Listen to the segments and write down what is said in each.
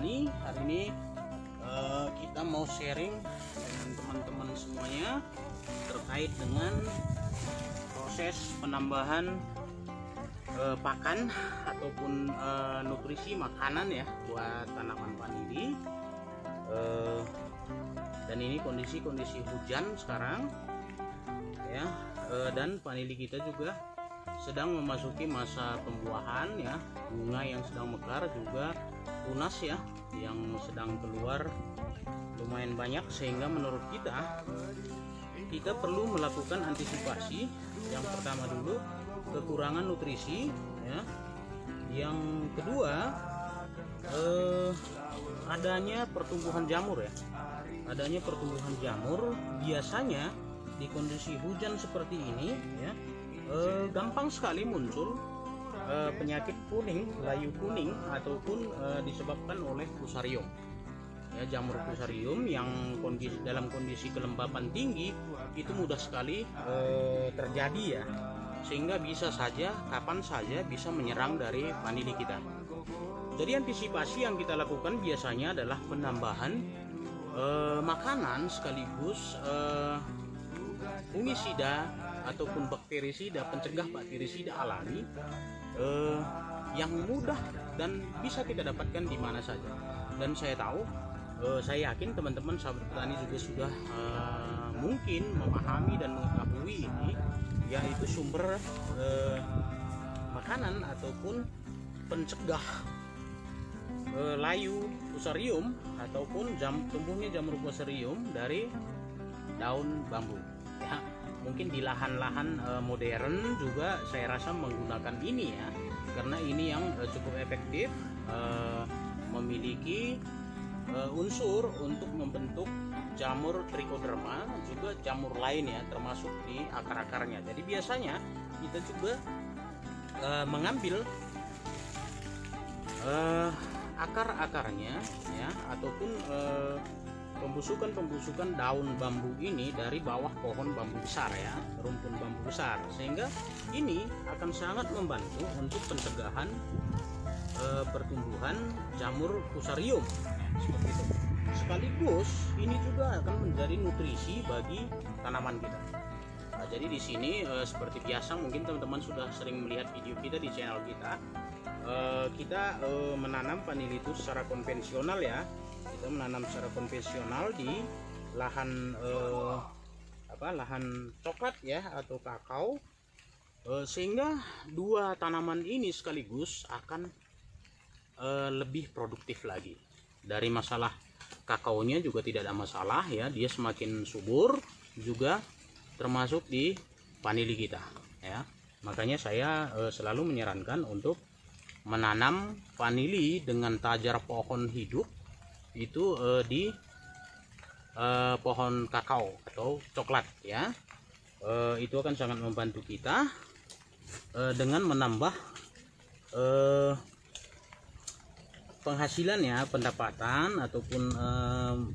petani. Hari ini kita mau sharing dengan teman-teman semuanya terkait dengan proses penambahan pakan ataupun nutrisi makanan ya buat tanaman vanili. Dan ini kondisi hujan sekarang ya, dan vanili kita juga sedang memasuki masa pembuahan ya, bunga yang sedang mekar juga tunas ya yang sedang keluar lumayan banyak, sehingga menurut kita perlu melakukan antisipasi. Yang pertama dulu kekurangan nutrisi ya, yang kedua adanya pertumbuhan jamur ya, biasanya di kondisi hujan seperti ini ya, gampang sekali muncul penyakit kuning, layu kuning, ataupun disebabkan oleh fusarium ya, jamur fusarium yang dalam kondisi kelembapan tinggi itu mudah sekali terjadi ya, sehingga bisa saja kapan saja bisa menyerang dari vanili kita. Jadi antisipasi yang kita lakukan biasanya adalah penambahan makanan sekaligus fungisida ataupun bakterisida, pencegah bakterisida alami yang mudah dan bisa kita dapatkan di mana saja. Dan saya tahu, saya yakin teman-teman sahabat petani juga sudah mungkin memahami dan mengetahui ini, yaitu sumber makanan ataupun pencegah layu fusarium ataupun tumbuhnya jamur fusarium dari daun bambu ya. Mungkin di lahan-lahan modern juga saya rasa menggunakan ini ya, karena ini yang cukup efektif, memiliki unsur untuk membentuk jamur trichoderma, juga jamur lain ya, termasuk di akar-akarnya. Jadi biasanya kita juga mengambil akar-akarnya ya, ataupun pembusukan daun bambu ini dari bawah pohon bambu besar ya, rumpun bambu besar, sehingga ini akan sangat membantu untuk pencegahan pertumbuhan jamur fusarium seperti itu. Sekaligus ini juga akan menjadi nutrisi bagi tanaman kita. Nah, jadi di sini seperti biasa mungkin teman-teman sudah sering melihat video kita di channel kita. Kita menanam vanili itu secara konvensional ya. Kita menanam secara konvensional di lahan lahan coklat ya atau kakao, sehingga dua tanaman ini sekaligus akan lebih produktif lagi. Dari masalah kakaonya juga tidak ada masalah ya, dia semakin subur juga termasuk di vanili kita ya. Makanya saya selalu menyarankan untuk menanam vanili dengan tajar pohon hidup itu di pohon kakao atau coklat ya. Itu akan sangat membantu kita dengan menambah penghasilan ya, pendapatan ataupun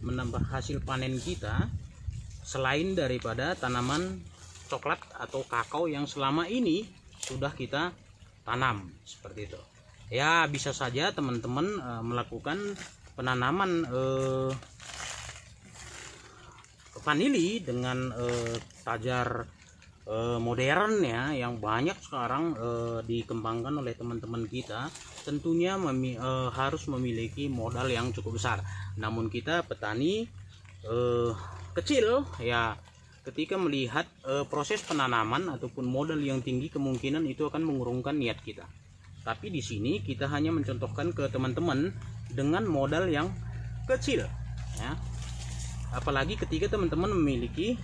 menambah hasil panen kita, selain daripada tanaman coklat atau kakao yang selama ini sudah kita tanam seperti itu ya. Bisa saja teman-teman melakukan penanaman vanili dengan tajar modern ya, yang banyak sekarang dikembangkan oleh teman-teman kita. Tentunya harus memiliki modal yang cukup besar. Namun kita petani kecil ya, ketika melihat proses penanaman ataupun modal yang tinggi, kemungkinan itu akan mengurungkan niat kita. Tapi di sini kita hanya mencontohkan ke teman-teman dengan modal yang kecil ya. Apalagi ketika teman-teman memiliki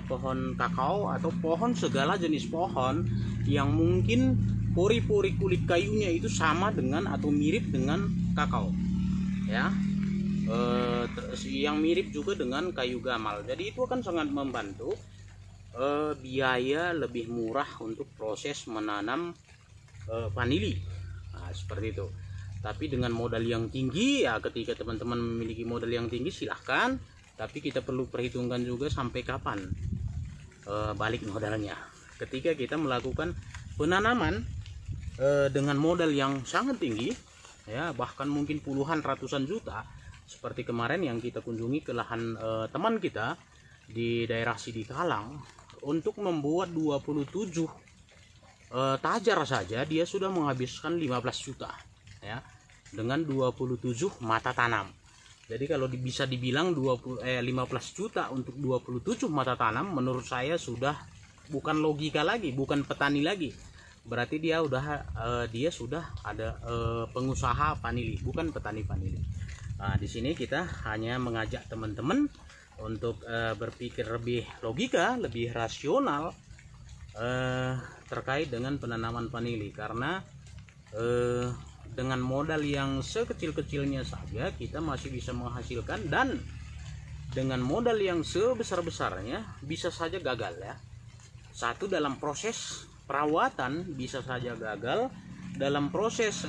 pohon kakao atau pohon segala jenis pohon yang mungkin pori-pori kulit kayunya itu sama dengan atau mirip dengan kakao ya, yang mirip juga dengan kayu gamal. Jadi itu akan sangat membantu biaya lebih murah untuk proses menanam vanili. Nah, seperti itu. Tapi dengan modal yang tinggi ya, ketika teman-teman memiliki modal yang tinggi silahkan, tapi kita perlu perhitungkan juga sampai kapan balik modalnya. Ketika kita melakukan penanaman dengan modal yang sangat tinggi, ya, bahkan mungkin puluhan ratusan juta, seperti kemarin yang kita kunjungi ke lahan teman kita di daerah Sidikalang. Untuk membuat 27 tajar saja dia sudah menghabiskan 15 juta ya, dengan 27 mata tanam. Jadi kalau bisa dibilang 15 juta untuk 27 mata tanam, menurut saya sudah bukan logika lagi, bukan petani lagi. Berarti dia sudah ada pengusaha vanili, bukan petani vanili. Nah, di sini kita hanya mengajak teman-teman untuk berpikir lebih logika, lebih rasional terkait dengan penanaman vanili, karena dengan modal yang sekecil-kecilnya saja kita masih bisa menghasilkan, dan dengan modal yang sebesar-besarnya bisa saja gagal ya. Satu, dalam proses perawatan bisa saja gagal, dalam proses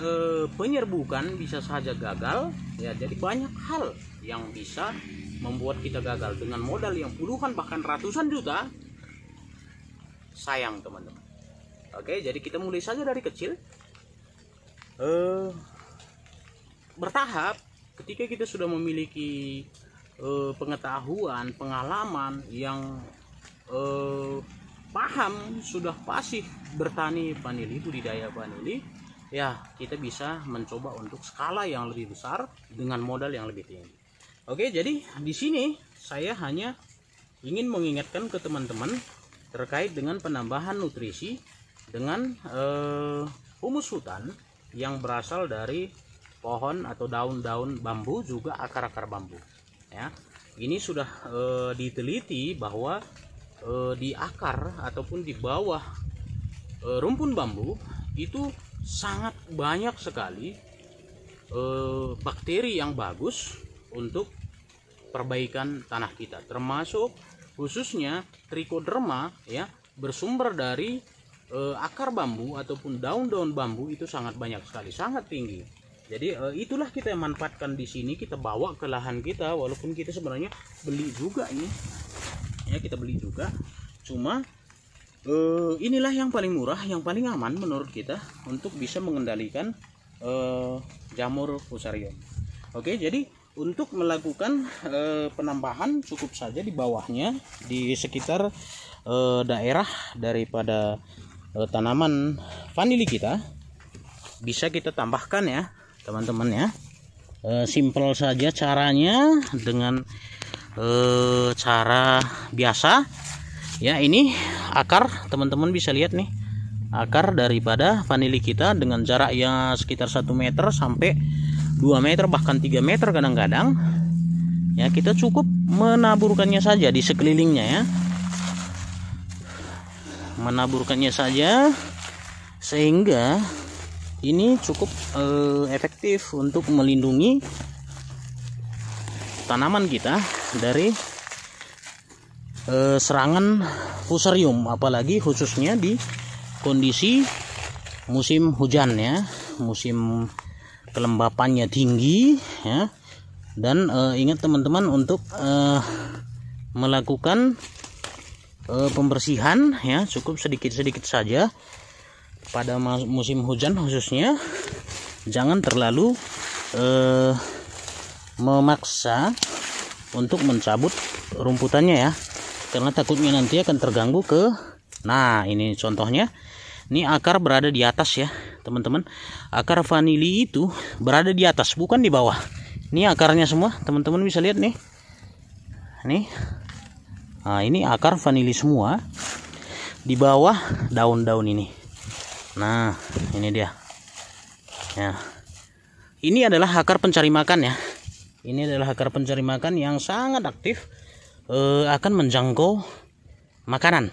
penyerbukan bisa saja gagal ya. Jadi banyak hal yang bisa membuat kita gagal dengan modal yang puluhan bahkan ratusan juta. Sayang teman-teman. Oke, jadi kita mulai saja dari kecil, bertahap. Ketika kita sudah memiliki pengetahuan, pengalaman yang paham, sudah fasih bertani vanili, budidaya vanili, ya kita bisa mencoba untuk skala yang lebih besar dengan modal yang lebih tinggi. Oke, jadi di sini saya hanya ingin mengingatkan ke teman-teman terkait dengan penambahan nutrisi dengan humus hutan yang berasal dari pohon atau daun-daun bambu, juga akar-akar bambu ya. Ini sudah diteliti bahwa di akar ataupun di bawah rumpun bambu itu sangat banyak sekali bakteri yang bagus untuk perbaikan tanah kita, termasuk khususnya trichoderma ya, bersumber dari akar bambu ataupun daun-daun bambu itu sangat banyak sekali, sangat tinggi. Jadi itulah kita manfaatkan di sini, kita bawa ke lahan kita, walaupun kita sebenarnya beli juga ini ya, kita beli juga, cuma inilah yang paling murah, yang paling aman menurut kita untuk bisa mengendalikan jamur fusarium. Oke, jadi untuk melakukan penambahan cukup saja di bawahnya, di sekitar daerah daripada tanaman vanili kita bisa kita tambahkan ya teman-teman ya. Simple saja caranya, dengan cara biasa ya. Ini akar, teman-teman bisa lihat nih, akar daripada vanili kita dengan jarak yang sekitar 1 meter sampai 2 meter bahkan 3 meter kadang-kadang ya. Kita cukup menaburkannya saja di sekelilingnya ya, menaburkannya saja, sehingga ini cukup efektif untuk melindungi tanaman kita dari serangan fusarium, apalagi khususnya di kondisi musim hujan ya, musim kelembapannya tinggi ya. Dan ingat teman-teman untuk melakukan pembersihan ya, cukup sedikit-sedikit saja pada musim hujan khususnya. Jangan terlalu memaksa untuk mencabut rumputannya ya, karena takutnya nanti akan terganggu ke. Nah, ini contohnya, ini akar berada di atas ya teman-teman. Akar vanili itu berada di atas, bukan di bawah. Ini akarnya semua, teman-teman bisa lihat nih. Nih. Nah, ini akar vanili semua. Di bawah daun-daun ini. Nah, ini dia. Ya. Ini adalah akar pencari makan ya. Ini adalah akar pencari makan yang sangat aktif, akan menjangkau makanan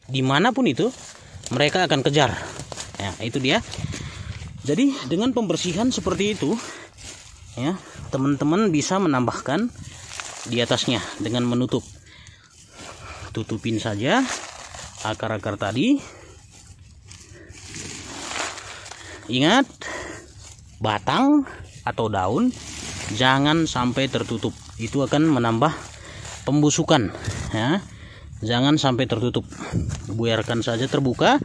dimanapun itu mereka akan kejar ya. Itu dia. Jadi dengan pembersihan seperti itu ya, teman-teman bisa menambahkan di atasnya dengan menutup, tutupin saja akar-akar tadi. Ingat, batang atau daun jangan sampai tertutup, itu akan menambah pembusukan ya. Jangan sampai tertutup, biarkan saja terbuka,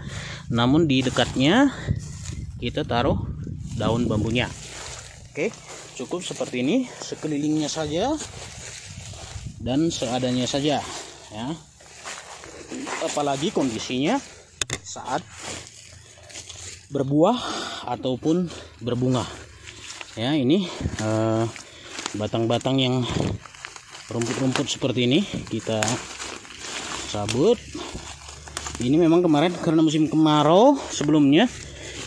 namun di dekatnya kita taruh daun bambunya. Oke, cukup seperti ini, sekelilingnya saja dan seadanya saja ya. Apalagi kondisinya saat berbuah ataupun berbunga ya. Ini batang-batang yang rumput-rumput seperti ini kita cabut. Ini memang kemarin karena musim kemarau sebelumnya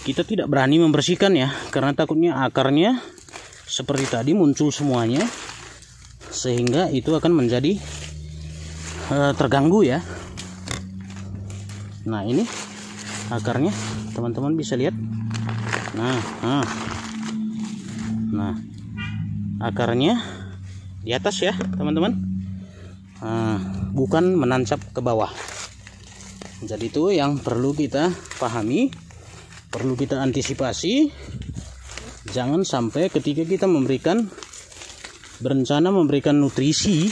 kita tidak berani membersihkan ya, karena takutnya akarnya seperti tadi muncul semuanya, sehingga itu akan menjadi terganggu ya. Nah, ini akarnya teman-teman bisa lihat. Nah, akarnya di atas ya teman-teman, bukan menancap ke bawah. Jadi itu yang perlu kita pahami, perlu kita antisipasi. Jangan sampai ketika kita berencana memberikan nutrisi,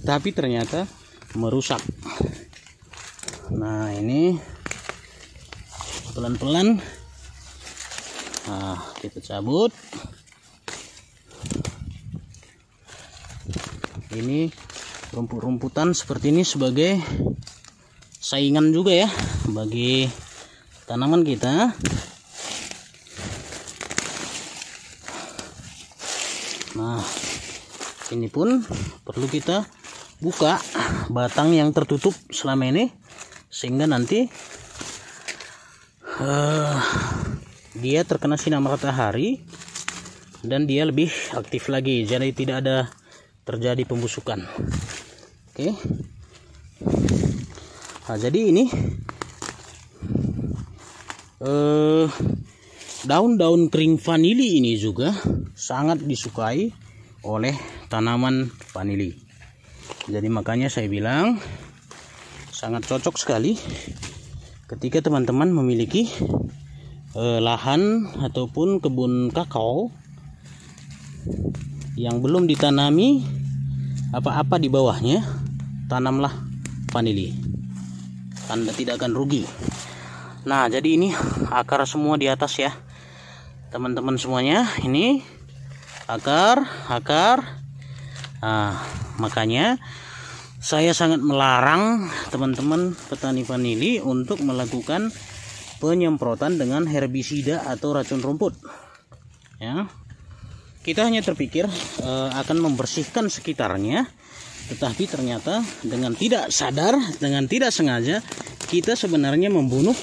tetapi ternyata merusak. Nah, ini pelan-pelan kita cabut. Ini rumput-rumputan seperti ini sebagai saingan juga ya bagi tanaman kita. Nah, ini pun perlu kita buka batang yang tertutup selama ini, sehingga nanti dia terkena sinar matahari dan dia lebih aktif lagi, jadi tidak ada terjadi pembusukan. Oke. Nah, jadi ini daun-daun kering vanili ini juga sangat disukai oleh tanaman vanili. Jadi makanya saya bilang sangat cocok sekali ketika teman-teman memiliki lahan ataupun kebun kakao yang belum ditanami apa-apa di bawahnya, tanamlah vanili. Anda tidak akan rugi. Nah, jadi ini akar semua di atas ya teman-teman semuanya. Ini akar. Nah, makanya saya sangat melarang teman-teman petani vanili untuk melakukan penyemprotan dengan herbisida atau racun rumput ya. Kita hanya terpikir akan membersihkan sekitarnya, tetapi ternyata dengan tidak sadar, dengan tidak sengaja, kita sebenarnya membunuh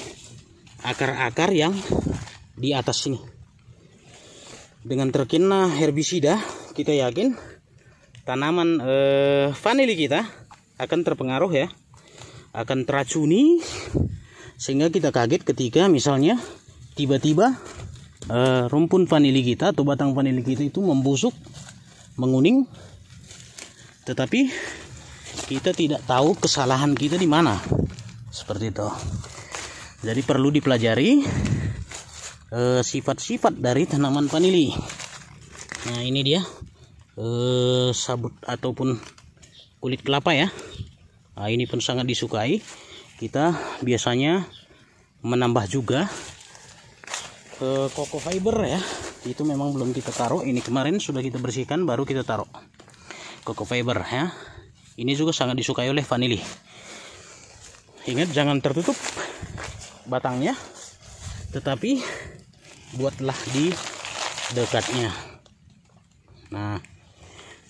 akar-akar yang di atas sini. Dengan terkena herbisida, kita yakin tanaman vanili kita akan terpengaruh ya, akan teracuni, sehingga kita kaget ketika misalnya tiba-tiba rumpun vanili kita atau batang vanili kita itu membusuk, menguning, tetapi kita tidak tahu kesalahan kita di mana. Seperti itu. Jadi perlu dipelajari sifat-sifat dari tanaman vanili. Nah, ini dia sabut ataupun kulit kelapa ya. Nah, ini pun sangat disukai. Kita biasanya menambah juga coco fiber ya. Itu memang belum kita taruh. Ini kemarin sudah kita bersihkan, baru kita taruh coco fiber ya. Ini juga sangat disukai oleh vanili. Ingat, jangan tertutup batangnya, tetapi buatlah di dekatnya. Nah,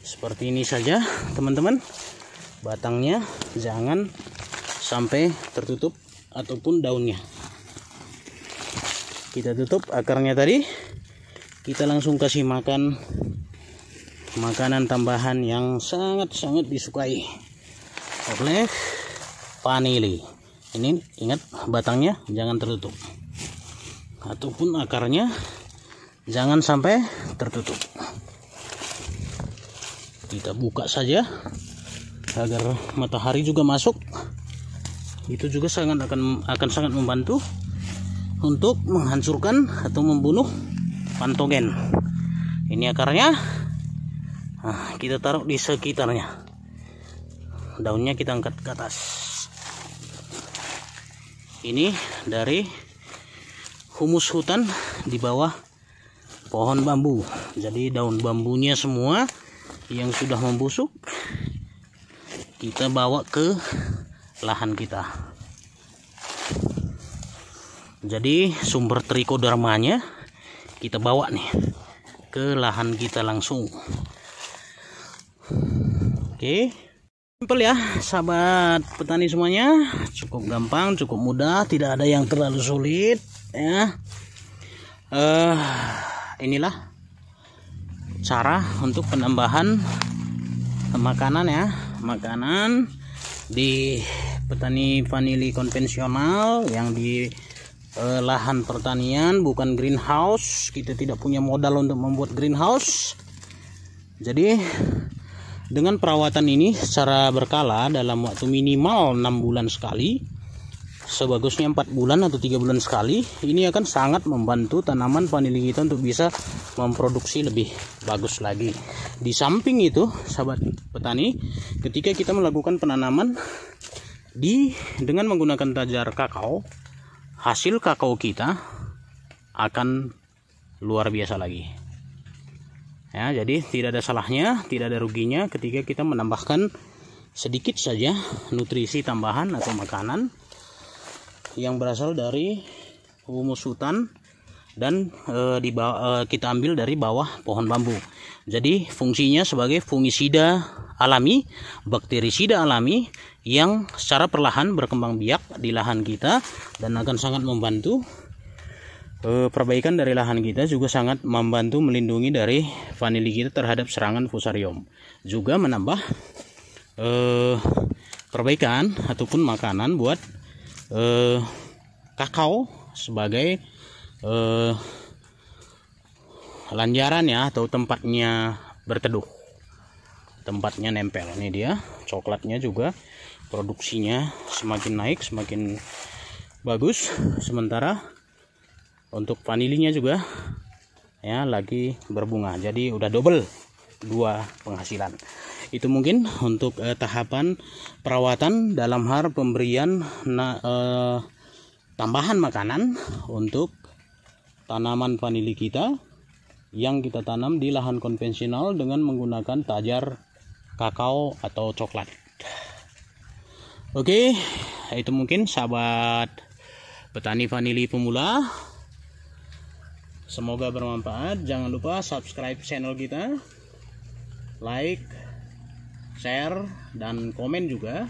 seperti ini saja teman-teman. Batangnya jangan sampai tertutup ataupun daunnya. Kita tutup akarnya tadi. Kita langsung kasih makan makanan tambahan yang sangat-sangat disukai oleh vanili. Ini ingat, batangnya jangan tertutup ataupun akarnya jangan sampai tertutup. Kita buka saja agar matahari juga masuk. Itu juga akan sangat membantu untuk menghancurkan atau membunuh patogen. Ini akarnya. Nah, kita taruh di sekitarnya. Daunnya kita angkat ke atas. Ini dari humus hutan di bawah pohon bambu. Jadi daun bambunya semua yang sudah membusuk kita bawa ke lahan kita. Jadi sumber trichodermanya kita bawa nih ke lahan kita langsung. Oke, simpel ya sahabat petani semuanya, cukup gampang, cukup mudah, tidak ada yang terlalu sulit ya. Inilah cara untuk penambahan makanan ya, makanan di petani vanili konvensional yang di lahan pertanian, bukan greenhouse. Kita tidak punya modal untuk membuat greenhouse. Jadi dengan perawatan ini secara berkala dalam waktu minimal 6 bulan sekali, sebagusnya 4 bulan atau 3 bulan sekali, ini akan sangat membantu tanaman vanili kita untuk bisa memproduksi lebih bagus lagi. Di samping itu sahabat petani, ketika kita melakukan penanaman dengan menggunakan tajar kakao, hasil kakao kita akan luar biasa lagi ya. Jadi tidak ada salahnya, tidak ada ruginya ketika kita menambahkan sedikit saja nutrisi tambahan atau makanan yang berasal dari humus hutan dan kita ambil dari bawah pohon bambu. Jadi fungsinya sebagai fungisida alami, bakterisida alami yang secara perlahan berkembang biak di lahan kita dan akan sangat membantu perbaikan dari lahan kita, juga sangat membantu melindungi dari vanili kita terhadap serangan fusarium, juga menambah perbaikan ataupun makanan buat kakao sebagai lanjaran ya, atau tempatnya berteduh, tempatnya nempel. Ini dia coklatnya juga produksinya semakin naik, semakin bagus. Sementara untuk vanilinya juga ya lagi berbunga, jadi udah double 2 penghasilan. Itu mungkin untuk tahapan perawatan dalam hal pemberian tambahan makanan untuk tanaman vanili kita yang kita tanam di lahan konvensional dengan menggunakan tajar kakao atau coklat. Oke, itu mungkin sahabat petani vanili pemula. Semoga bermanfaat. Jangan lupa subscribe channel kita, like, share, dan komen juga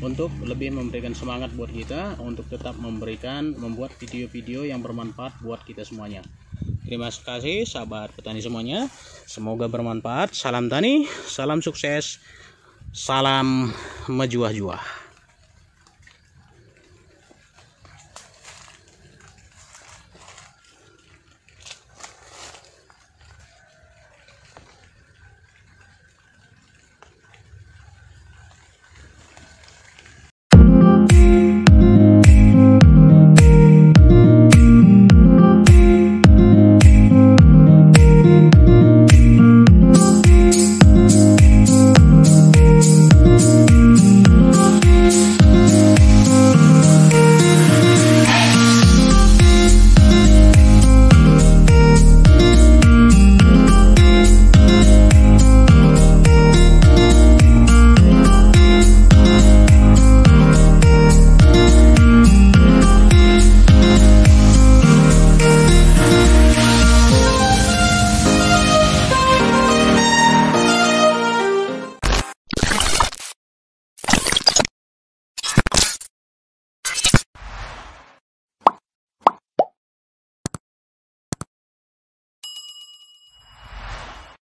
untuk lebih memberikan semangat buat kita untuk tetap membuat video-video yang bermanfaat buat kita semuanya. Terima kasih sahabat petani semuanya, semoga bermanfaat. Salam tani, salam sukses, salam mejuah-juah.